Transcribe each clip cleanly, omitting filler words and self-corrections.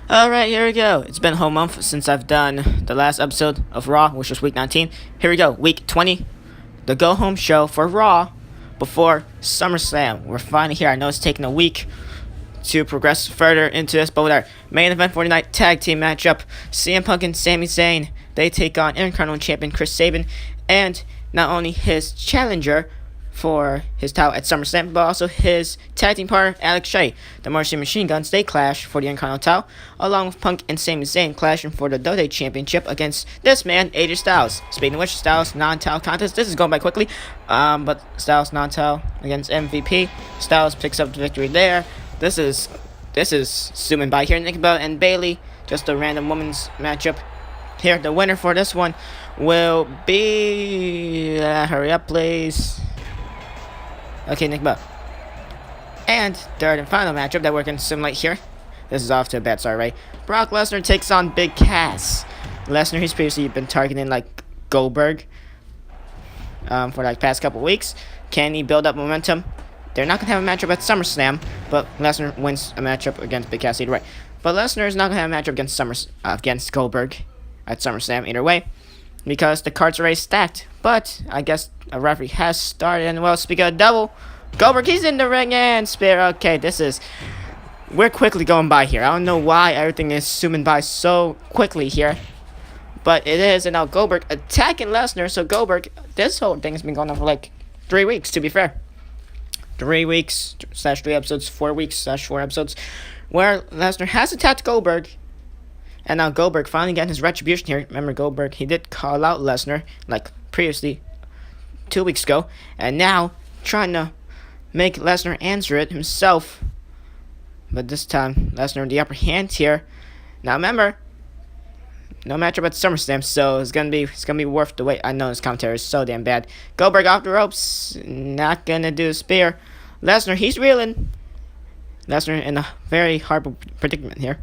Alright, here we go. It's been a whole month since I've done the last episode of Raw, which was week 19. Here we go, week 20. The go home show for Raw before SummerSlam. We're finally here. I know it's taken a week to progress further into this, but whatever. Main event for tonight, tag team matchup. CM Punk and Sami Zayn. They take on Intercontinental Champion Chris Sabin and not only his challenger for his title at SummerSlam, but also his tag team partner, Alex Shea. The Martian Machine Guns, they clash for the Intercontinental title, along with Punk and Sami Zayn clashing for the Dode Championship against this man, AJ Styles. Speaking of which, Styles non-title contest. This is going by quickly, but Styles non-title against MVP. Styles picks up the victory there. This is zooming by here. Nick Bella and Bayley, just a random women's matchup. Here, the winner for this one will be... hurry up, please. Okay, Nick Bella. And third and final matchup that we're going to simulate here. This is off to a bad start, right? Brock Lesnar takes on Big Cass. Lesnar, he's previously been targeting like Goldberg for like past couple weeks. Can he build up momentum? They're not going to have a matchup at SummerSlam, but Lesnar wins a matchup against Big Cass either way. But Lesnar is not going to have a matchup against Goldberg at SummerSlam either way, because the cards are already stacked. But I guess a referee has started, and well, speaking of double, Goldberg, he's in the ring and spear. Okay, we're quickly going by here. I don't know why everything is zooming by so quickly here, but it is. And now Goldberg attacking Lesnar. So Goldberg, this whole thing has been going on for like 3 weeks, to be fair. 3 weeks / 3 episodes, 4 weeks / 4 episodes, where Lesnar has attacked Goldberg. And now Goldberg finally getting his retribution here. Remember, Goldberg, he did call out Lesnar, like previously, 2 weeks ago. And now, trying to make Lesnar answer it himself. But this time, Lesnar the upper hand here. Now remember, no matchup at SummerSlam, so it's gonna be worth the wait. I know this commentary is so damn bad. Goldberg off the ropes, not gonna do a spear. Lesnar, he's reeling. Lesnar in a very hard predicament here.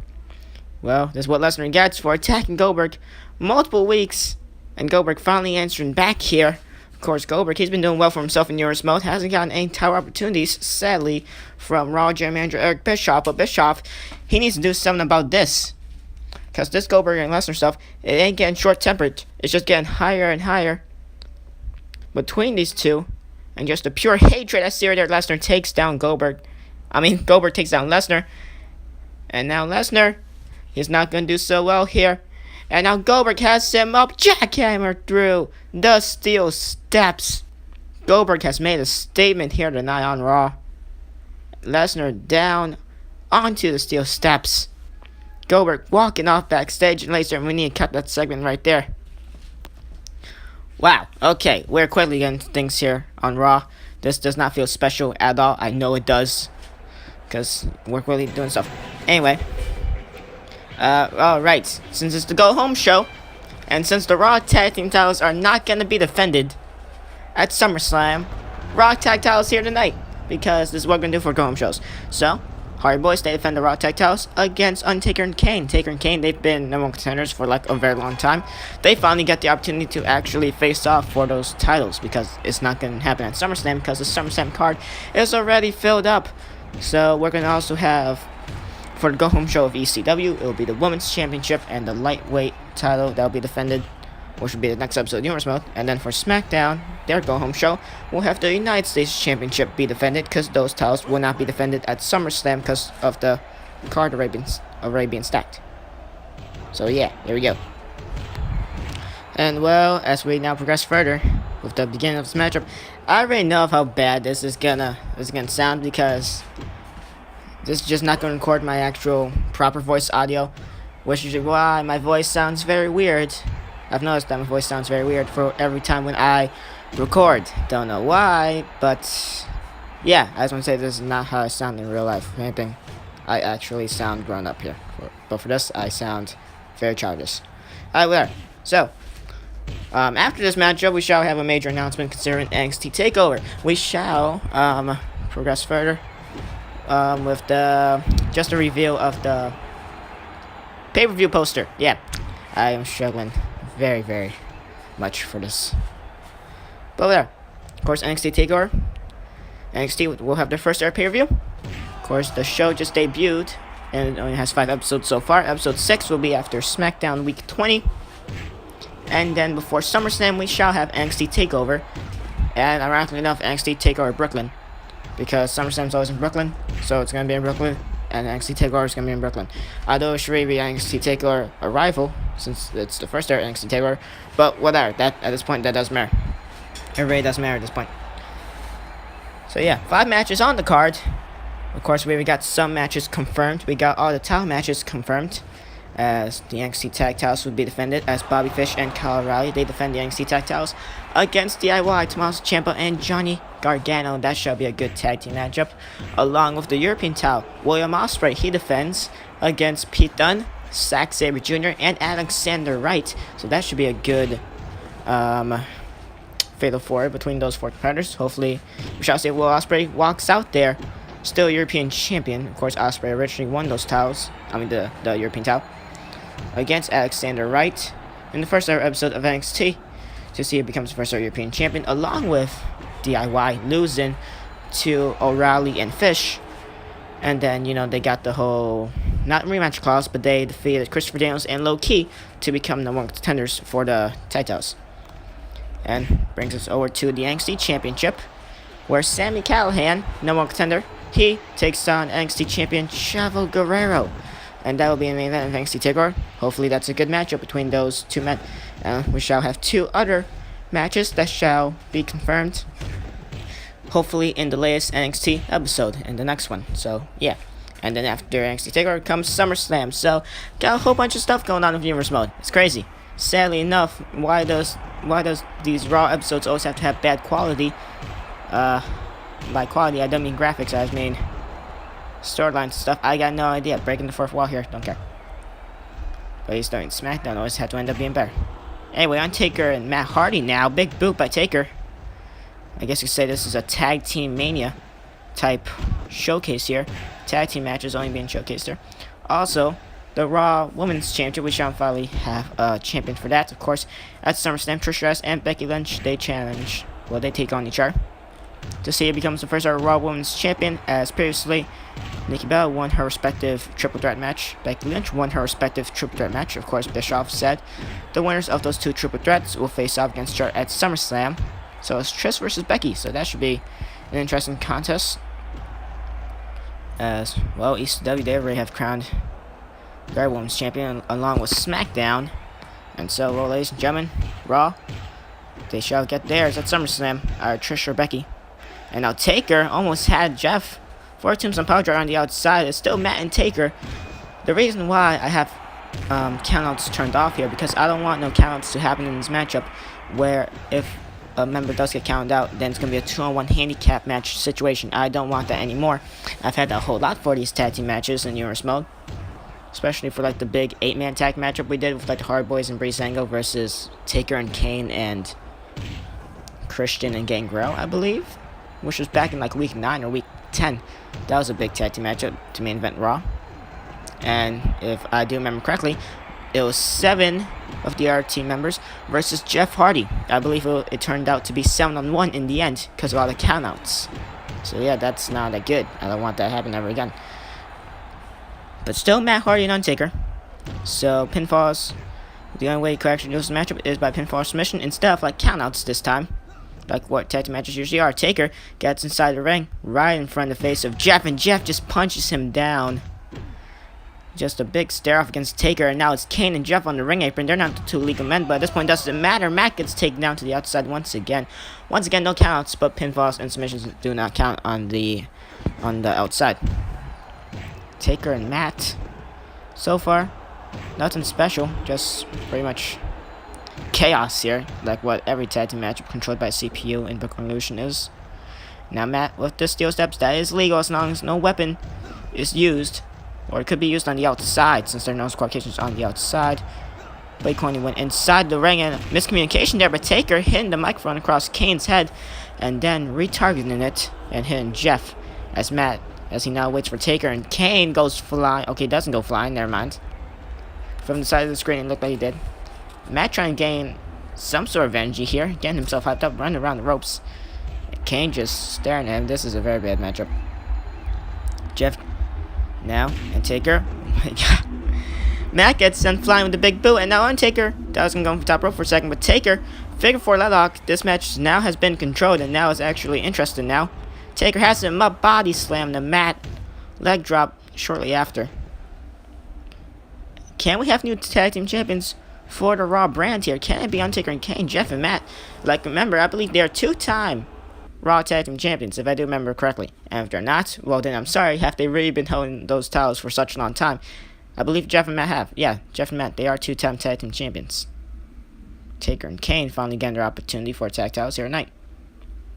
Well, this is what Lesnar gets for attacking Goldberg multiple weeks. And Goldberg finally answering back here. Of course, Goldberg, he's been doing well for himself in Euros mode. Hasn't gotten any title opportunities, sadly, from Raw General Manager Eric Bischoff. But Bischoff, he needs to do something about this. Because this Goldberg and Lesnar stuff, it ain't getting short-tempered. It's just getting higher and higher between these two. And just the pure hatred I see right there. Lesnar takes down Goldberg. Goldberg takes down Lesnar. And now Lesnar, he's not going to do so well here. And now Goldberg has him up. Jackhammer through the steel steps. Goldberg has made a statement here tonight on Raw. Lesnar down onto the steel steps. Goldberg walking off backstage. And later, we need to cut that segment right there. Wow. Okay, we're quickly getting things here on Raw. This does not feel special at all. I know it does, because we're really doing stuff. Anyway. Alright, since it's the go-home show, and since the Raw Tag Team titles are not going to be defended at SummerSlam, Raw Tag titles here tonight, because this is what we're going to do for go-home shows. So, Hardy Boys, they defend the Raw Tag titles against Undertaker and Kane. Taker and Kane, they've been number one contenders for like a very long time. They finally get the opportunity to actually face off for those titles, because it's not going to happen at SummerSlam, because the SummerSlam card is already filled up. So, we're going to also have, for the go-home show of ECW, it will be the Women's Championship and the Lightweight title that will be defended, which will be the next episode of Universe Mode. And then for SmackDown, their go-home show, we'll have the United States Championship be defended, because those titles will not be defended at SummerSlam because of the card already being stacked. So yeah, there we go. And well, as we now progress further with the beginning of this matchup, I already know of how bad this is gonna sound, because this is just not going to record my actual proper voice audio, which is why my voice sounds very weird. I've noticed that my voice sounds very weird for every time when I record. Don't know why, but yeah, I just want to say this is not how I sound in real life. If anything, I actually sound grown up here. But for this, I sound very childish. Alright, whatever. So, after this matchup, we shall have a major announcement concerning NXT TakeOver. We shall progress further with just a reveal of the pay-per-view poster. Yeah, I am struggling very, very much for this. But there, of course, NXT TakeOver. NXT will have their first ever pay-per-view. Of course, the show just debuted and it only has 5 episodes so far. Episode 6 will be after SmackDown Week 20. And then before SummerSlam, we shall have NXT TakeOver. And ironically enough, NXT TakeOver Brooklyn. Because SummerSlam's always in Brooklyn, so it's going to be in Brooklyn. And NXT TakeOver is going to be in Brooklyn. Although it should really be NXT TakeOver Arrival, since it's the first ever NXT TakeOver. But whatever, that at this point, that doesn't matter. It really doesn't matter at this point. So yeah, 5 matches on the card. Of course, we got some matches confirmed. We got all the title matches confirmed. As the NXT Tag Titles would be defended as Bobby Fish and Kyle O'Reilly. They defend the NXT Tag Titles against DIY, Tommaso Ciampa, and Johnny Gargano. That shall be a good tag team matchup. Along with the European title, William Ospreay, he defends against Pete Dunne, Zack Sabre Jr., and Alexander Wright. So that should be a good fatal 4 between those 4 competitors. Hopefully, we shall see Will Ospreay walks out there still European champion. Of course, Ospreay originally won those titles. The European title against Alexander Wright in the first ever episode of NXT to see if he becomes the first ever European champion, along with DIY losing to O'Reilly and Fish. And then, they got the whole, not rematch clause, but they defeated Christopher Daniels and Low Key to become the 1 contenders for the titles. And brings us over to the NXT Championship, where Sami Callihan, number 1 contender, he takes on NXT champion Chavo Guerrero. And that will be in the main event of NXT TakeOver. Hopefully that's a good matchup between those 2 men. We shall have 2 other matches that shall be confirmed, hopefully in the latest NXT episode, in the next one. So, yeah. And then after NXT TakeOver comes SummerSlam. So, got a whole bunch of stuff going on in Universe Mode. It's crazy. Sadly enough, why does these Raw episodes always have to have bad quality? By quality, I don't mean graphics, I just mean storylines stuff. I got no idea. Breaking the 4th wall here. Don't care. But he's starting SmackDown. Always have to end up being better. Anyway, on Taker and Matt Hardy now. Big boot by Taker. I guess you could say this is a tag team mania type showcase here. Tag team matches only being showcased here. Also, the Raw Women's Championship. We shall finally have a champion for that. Of course, at SummerSlam, Trish Stratus and Becky Lynch, they take on each other to see who becomes the first ever Raw Women's Champion, as previously Nikki Bella won her respective triple threat match. Becky Lynch won her respective triple threat match. Of course, Bischoff said the winners of those 2 triple threats will face off against each other at SummerSlam. So it's Trish versus Becky. So that should be an interesting contest. As well, ECW, they already have crowned their Women's Champion along with SmackDown. And so, well, ladies and gentlemen, Raw, they shall get theirs at SummerSlam. Trish or Becky. And now Taker almost had Jeff for Tombstone Power on the outside. It's still Matt and Taker. The reason why I have countouts turned off here, because I don't want no countouts to happen in this matchup, where if a member does get counted out, then it's going to be a 2-on-1 handicap match situation. I don't want that anymore. I've had that a whole lot for these tag team matches in Universe Mode. Especially for the big 8-man tag matchup we did with the Hard Boys and Breezango versus Taker and Kane and Christian and Gangrel, I believe. Which was back in week 9 or week 10. That was a big tag team matchup to main event Raw. And if I do remember correctly, it was 7 of the other team members versus Jeff Hardy. I believe it turned out to be 7-on-1 in the end because of all the countouts. So yeah, that's not that good. I don't want that to happen ever again. But still, Matt Hardy and Undertaker. So pinfalls, the only way you could actually lose the matchup is by pinfall submission instead of countouts this time. Like what tag team matches usually are. Taker gets inside the ring, right in front of the face of Jeff, and Jeff just punches him down. Just a big stare off against Taker, and now it's Kane and Jeff on the ring apron. They're not the 2 legal men, but at this point it doesn't matter. Matt gets taken down to the outside once again. Once again, no countouts, but pinfalls and submissions do not count on the outside. Taker and Matt, so far, nothing special, just pretty much chaos here, like what every tag team matchup controlled by CPU in Brooklyn Illusion is. Now Matt with the steel steps, that is legal as long as no weapon is used, or it could be used on the outside since there are no disqualifications on the outside. Blake Corney went inside the ring and miscommunication there, but Taker hitting the microphone across Kane's head and then retargeting it and hitting Jeff as he now waits for Taker, and Kane goes flying. Okay, doesn't go flying, never mind. From the side of the screen, it looked like he did. Matt trying to gain some sort of energy here, getting himself hyped up, running around the ropes. Kane just staring at him. This is a very bad matchup. Jeff Now, and Taker. Oh my god. Matt gets sent flying with the big boot, and now Undertaker. That was going to go for top rope for a second, but Taker, figure 4 leg lock. This match now has been controlled, and now is actually interesting now. Taker has him up, body slam the mat, leg drop shortly after. Can we have new tag team champions for the Raw brand here? Can it be Undertaker and Kane, Jeff and Matt? Like, remember, I believe they are 2-time Raw tag team champions, if I do remember correctly. And if they're not, well then I'm sorry, have they really been holding those titles for such a long time? I believe Jeff and Matt have. Yeah, Jeff and Matt, they are 2-time tag team champions. Taker and Kane finally getting their opportunity for tag titles here tonight.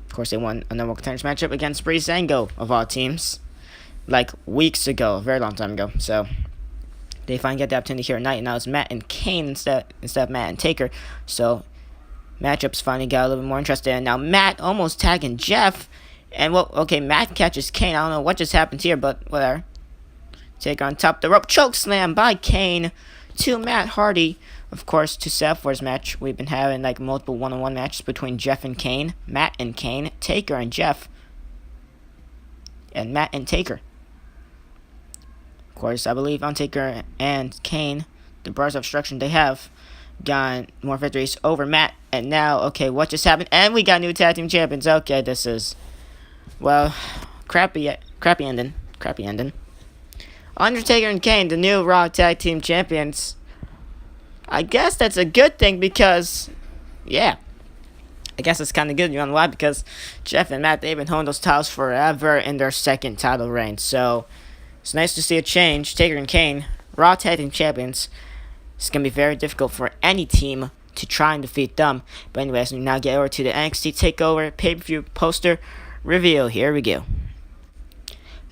Of course, they won a number one contenders matchup against Breezango, of all teams, like weeks ago, a very long time ago. So they finally get the opportunity here tonight, and now it's Matt and Kane instead of Matt and Taker. So matchups finally got a little bit more interesting. And now Matt almost tagging Jeff, and well, okay, Matt catches Kane. I don't know what just happened here, but whatever. Taker on top of the rope, choke slam by Kane to Matt Hardy. Of course, to set up for his match, we've been having like multiple one-on-one matches between Jeff and Kane, Matt and Kane, Taker and Jeff, and Matt and Taker. Of course, I believe on Taker and Kane, the Brothers of Destruction, they have gotten more victories over Matt. And now, okay, what just happened? And we got new tag team champions. Okay, this is, well, crappy ending. Undertaker and Kane, the new Raw tag team champions. I guess that's a good thing because, yeah, I guess it's kind of good. You know why? Because Jeff and Matt, they've been holding those titles forever in their second title reign. So it's nice to see a change. Taker and Kane, Raw tag team champions. It's going to be very difficult for any team to try and defeat them. But anyways, we now get over to the NXT TakeOver pay-per-view poster review. Here we go.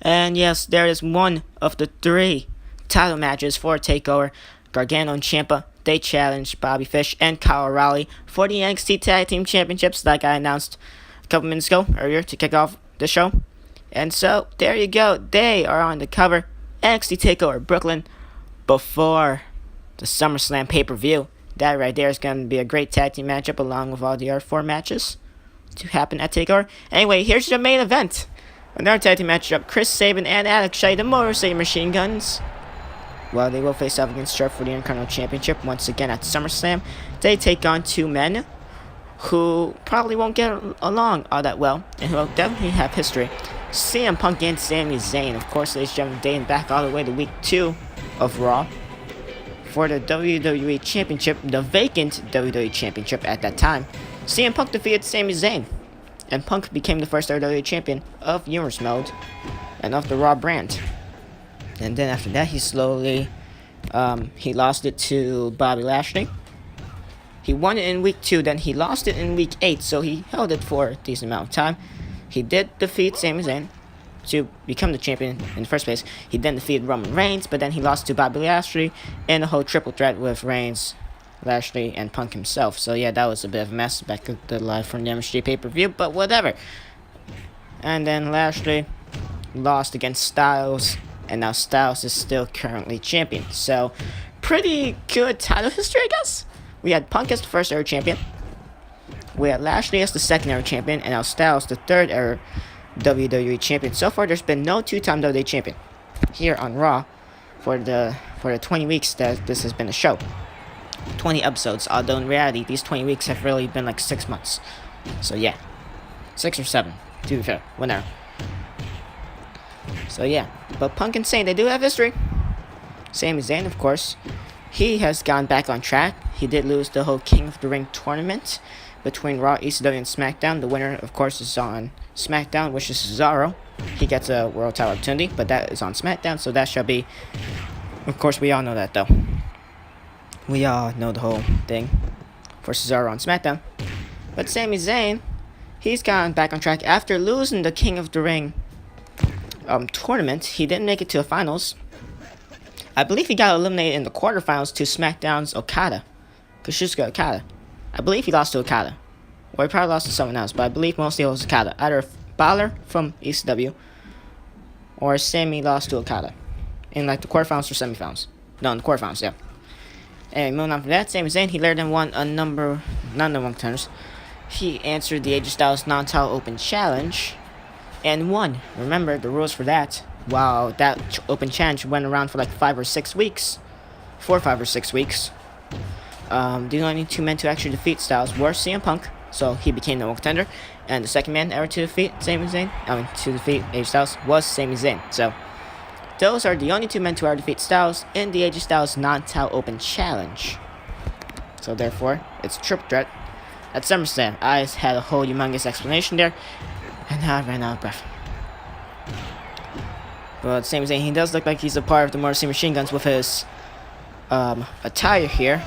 And yes, there is one of the 3 title matches for TakeOver. Gargano and Ciampa, they challenged Bobby Fish and Kyle O'Reilly for the NXT Tag Team Championships, like I announced a couple minutes ago earlier to kick off the show. And so, there you go. They are on the cover. NXT TakeOver Brooklyn before the SummerSlam pay-per-view. That right there is going to be a great tag team matchup along with all the other 4 matches to happen at TakeOver. Anyway, here's the main event. Another tag team matchup, Chris Sabin and Alex Shelley, the Motor City Machine Guns. Well, they will face off against Sharp for the Intercontinental Championship once again at SummerSlam. They take on 2 men who probably won't get along all that well, and who will definitely have history. CM Punk and Sami Zayn, of course, ladies and gentlemen, dating back all the way to week 2 of Raw for the WWE Championship, the vacant WWE Championship at that time. CM Punk defeated Sami Zayn, and Punk became the first WWE Champion of Humorous Mode and of the Raw brand. And then after that, he slowly, he lost it to Bobby Lashley. He won it in week 2, then he lost it in week 8, so he held it for a decent amount of time. He did defeat Sami Zayn to become the champion in the first place. He then defeated Roman Reigns, but then he lost to Bobby Lashley in the whole triple threat with Reigns, Lashley, and Punk himself. So yeah, that was a bit of a mess back at the live from the MSG pay-per-view, but whatever. And then Lashley lost against Styles, and now Styles is still currently champion. So, pretty good title history, I guess. We had Punk as the first ever champion. We had Lashley as the second ever champion, and now Styles the third ever WWE champion. So far, there's been no 2-time WWE champion here on Raw for the 20 weeks that this has been a show. 20 episodes, although in reality, these 20 weeks have really been like 6 months. So yeah, 6 or 7, to be fair, whatever. So yeah, but Punk and Zayn, they do have history. Sami Zayn, of course, he has gone back on track. He did lose the whole King of the Ring tournament between Raw, ECW, and SmackDown. The winner, of course, is on SmackDown, which is Cesaro. He gets a world title opportunity, but that is on SmackDown, so that shall be... Of course, we all know that, though. We all know the whole thing for Cesaro on SmackDown. But Sami Zayn, he's gone back on track after losing the King of the Ring tournament. He didn't make it to the finals. I believe he got eliminated in the quarterfinals to SmackDown's Okada, Kazuchika Okada. I believe he lost to Okada, or he probably lost to someone else, but I believe mostly it was Okada. Either Balor from ECW or Sami lost to Okada in like the quarterfinals or semifinals. No, in the quarterfinals, yeah. Anyway, moving on from that, Sami Zayn, he later than won a number one contenders. He answered the AJ Styles non-title open challenge and won. Remember, the rules for that Wow, that open challenge went around for like 5 or 6 weeks. 4, 5 or 6 weeks. The only 2 men to actually defeat Styles were CM Punk, so he became the World Contender, and the second man ever to defeat Sami Zayn, to defeat AJ Styles, was Sami Zayn. So those are the only 2 men to ever defeat Styles in the AJ Styles non-title open challenge. So therefore, it's a triple threat at SummerSlam. I had a whole humongous explanation there, and now I ran out of breath. But Sami Zayn, he does look like he's a part of the Morrissey Machine Guns with his attire here,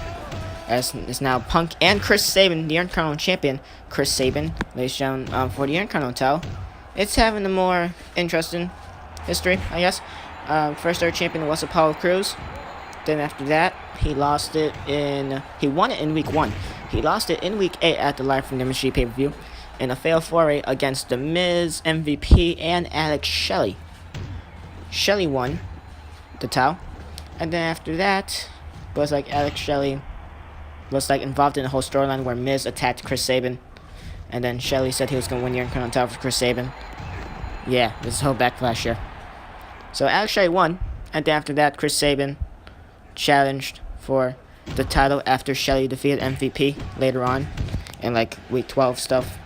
as is now Punk and Chris Sabin, the Intercontinental Champion. Chris Sabin lays down for the Intercontinental title. It's having a more interesting history, I guess. First ever champion was Apollo Crews. Then after that, he won it in week 1. He lost it in week 8 at the Live from the Machine pay-per-view in a fatal foray against The Miz, MVP, and Alex Shelley. Shelley won the title, and then after that was like Alex Shelley was like involved in the whole storyline where Miz attacked Chris Sabin, and then Shelley said he was gonna win the Intercontinental title for Chris Sabin. Yeah, this whole backlash here. So Alex Shelley won, and then after that Chris Sabin challenged for the title after Shelley defeated MVP later on in like week 12 stuff.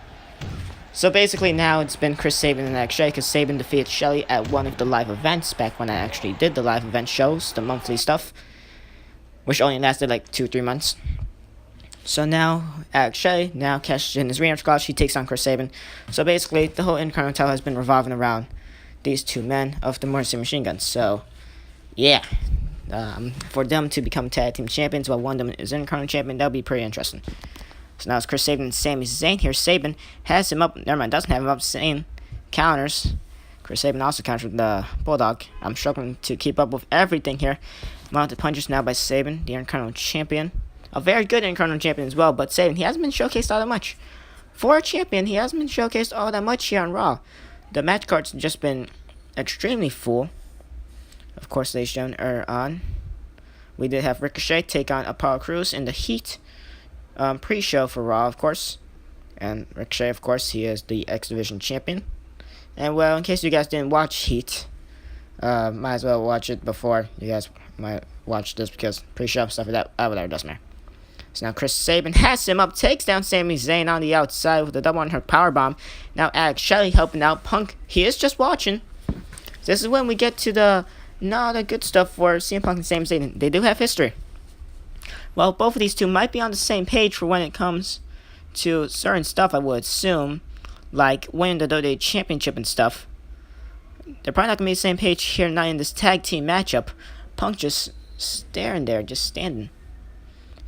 So basically now it's been Chris Sabin and Alex Shelley, because Sabin defeated Shelley at one of the live events back when I actually did the live event shows, the monthly stuff, which only lasted like 2-3 months. So now Alex Shelley now cashes in his rematch clause. He takes on Chris Sabin. So basically the whole Intercontinental title has been revolving around these 2 men of the Morrissey Machine Guns. So yeah, for them to become tag team champions while one of them is Intercontinental champion, that would be pretty interesting. So now it's Chris Sabin and Sami Zayn here. Sabin has him up. Never mind, doesn't have him up. Zayn counters. Chris Sabin also counters with the Bulldog. I'm struggling to keep up with everything here. Mounted punches now by Sabin, the Intercontinental champion. A very good Intercontinental champion as well, but Sabin, he hasn't been showcased all that much. For a champion, he hasn't been showcased all that much here on Raw. The match card's just been extremely full. Of course, they shown on. We did have Ricochet take on Apollo Crews in the Heat pre-show for Raw, of course. And Ricochet, of course, he is the X Division champion. And well, in case you guys didn't watch Heat, might as well watch it before you guys might watch this, because pre-show stuff like that, whatever, doesn't matter. So now Chris Sabin has him up, takes down Sami Zayn on the outside with a double on her powerbomb. Now Alex Shelley helping out Punk. He is just watching. This is when we get to the good stuff for CM Punk and Sami Zayn. They do have history. Well, both of these 2 might be on the same page for when it comes to certain stuff, I would assume, like winning the WWE Championship and stuff. They're probably not going to be the same page here, not in this tag team matchup. Punk just staring there, just standing.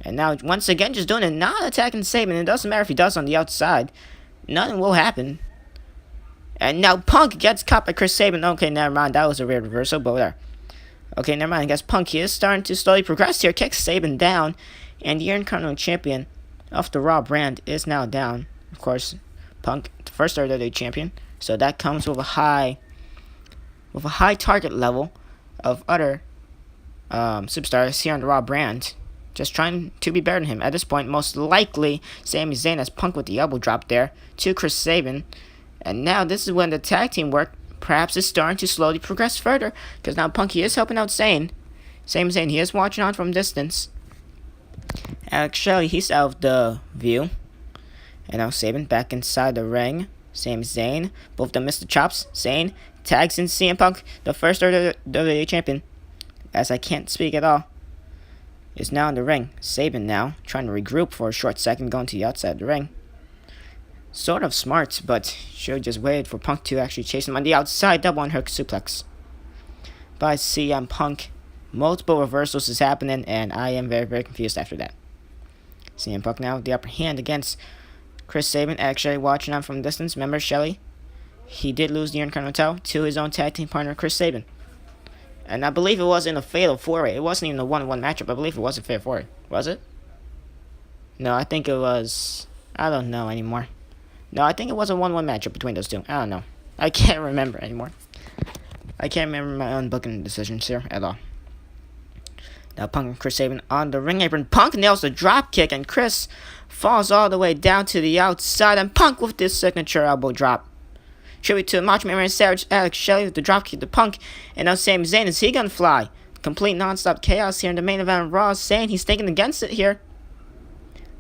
And now, once again, just doing it, not attacking Sabin. It doesn't matter if he does on the outside. Nothing will happen. And now Punk gets caught by Chris Sabin. Okay, never mind. That was a weird reversal, but whatever. Okay, never mind. I guess Punk, he is starting to slowly progress here. Kicks Sabin down. And the Intercontinental Champion of the Raw brand is now down. Of course, Punk, the first WWE champion. So that comes with a high target level of other superstars here on the Raw brand, just trying to be better than him. At this point, most likely, Sami Zayn has Punk with the elbow drop there to Chris Sabin. And now this is when the tag team work perhaps is starting to slowly progress further, because now Punk, he is helping out Zayn. Sami Zayn, he is watching on from distance. Alex Shelley, he's out of the view. And now Sabin back inside the ring. Sami Zayn, both of them missed the chops. Zayn tags in CM Punk, the first WWE champion, as I can't speak at all, is now in the ring. Sabin now trying to regroup for a short second, going to the outside of the ring. Sort of smart, but should have just waited for Punk to actually chase him on the outside. Double on hook suplex by CM Punk. Multiple reversals is happening, and I am very, very confused after that. CM Punk now with the upper hand against Chris Sabin. Actually watching on from a distance. Remember Shelley? He did lose the Intercontinental to his own tag team partner, Chris Sabin. And I believe it was in a fatal four-way. It wasn't even a 1-1 matchup. I believe it was a fatal four-way. Was it? No, I think it was... I don't know anymore. No, I think it was a 1-1 matchup between those 2. I don't know. I can't remember anymore. I can't remember my own booking decisions here at all. Now Punk and Chris Sabin on the ring apron. Punk nails the drop kick, and Chris falls all the way down to the outside. And Punk with this signature elbow drop. Tribute to Macho Man Savage, Alex Shelley with the dropkick to Punk, and now Sami Zayn, is he gonna fly? Complete non-stop chaos here in the main event of Raw. Zayn, he's thinking against it here.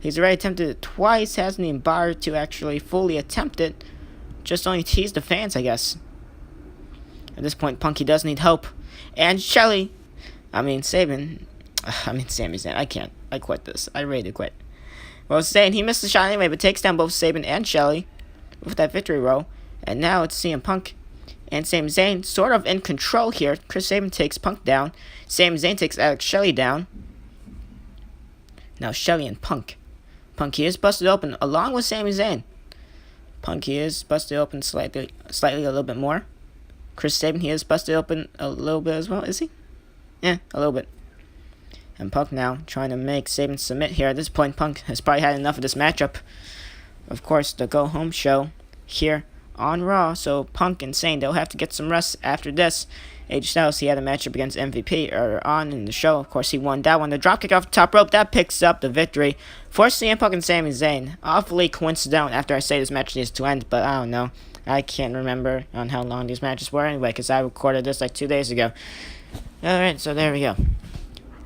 He's already attempted it twice, hasn't even bothered to actually fully attempt it. Just only teased the fans, I guess. At this point, Punky does need help. And Sami Zayn, I quit this. I ready to quit. Well, Zayn, he missed the shot anyway, but takes down both Sabin and Shelly with that victory roll. And now it's CM Punk and Sami Zayn sort of in control here. Chris Sabin takes Punk down. Sami Zayn takes Alex Shelley down. Now Shelley and Punk. Punky is busted open along with Sami Zayn. Punky is busted open slightly a little bit more. Chris Sabin, he is busted open a little bit as well, is he? Yeah, a little bit. And Punk now trying to make Sabin submit here. At this point, Punk has probably had enough of this matchup. Of course, the go-home show here on Raw. So Punk and Zayn, they'll have to get some rest after this. AJ Styles, he had a matchup against MVP earlier on in the show. Of course, he won that one. The dropkick off the top rope, that picks up the victory for CM Punk and Sami Zayn. Awfully coincidental after I say this match needs to end, but I don't know. I can't remember on how long these matches were anyway, because I recorded this like 2 days ago. Alright, so there we go.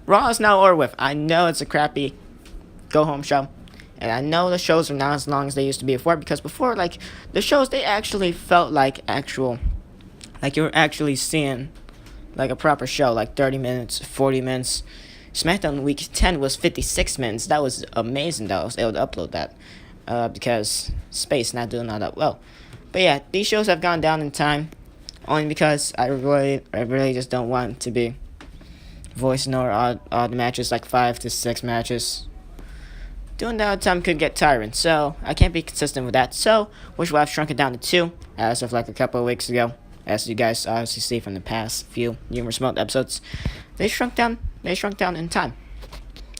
Raw is now over with. I know it's a crappy go-home show. And I know the shows are not as long as they used to be before, because before, like, the shows, they actually felt like you were actually seeing, like, a proper show, like 30 minutes, 40 minutes. SmackDown Week 10 was 56 minutes. That was amazing that I was able to upload that, because space not doing all that well. But yeah, these shows have gone down in time, only because I really just don't want to be voicing over all the matches, like 5 to 6 matches. Doing that all the time could get tiring, so I can't be consistent with that. So, which will have shrunk it down to 2 as of like a couple of weeks ago. As you guys obviously see from the past few numerous remote episodes, they shrunk down in time.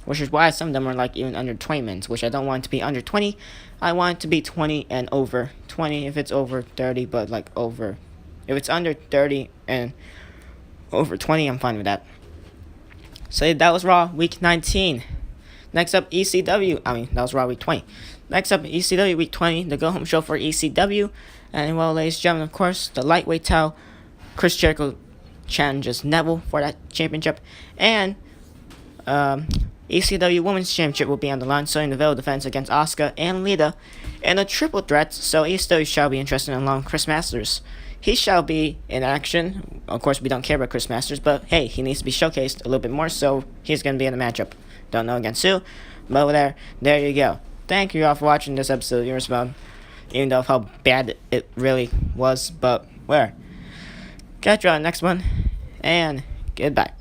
Which is why some of them are like even under 20 minutes, which I don't want it to be under 20. I want it to be 20 and over. 20 if it's over 30, but like over. If it's under 30 and over 20, I'm fine with that. So that was Raw Week 19. Next up, ECW. That was Raw Week 20. Next up, ECW Week 20, the go-home show for ECW. And, well, ladies and gentlemen, of course, the lightweight title, Chris Jericho challenges Neville for that championship. And ECW Women's Championship will be on the line. Sonya Deville defense against Asuka and Lita in a triple threat. So ECW shall be interested in along Chris Masters. He shall be in action. Of course, we don't care about Chris Masters, but hey, he needs to be showcased a little bit more, so he's going to be in the matchup. Don't know against who, but over there you go. Thank you all for watching this episode of Your Respawn, even though how bad it really was, but where. Catch you on the next one, and goodbye.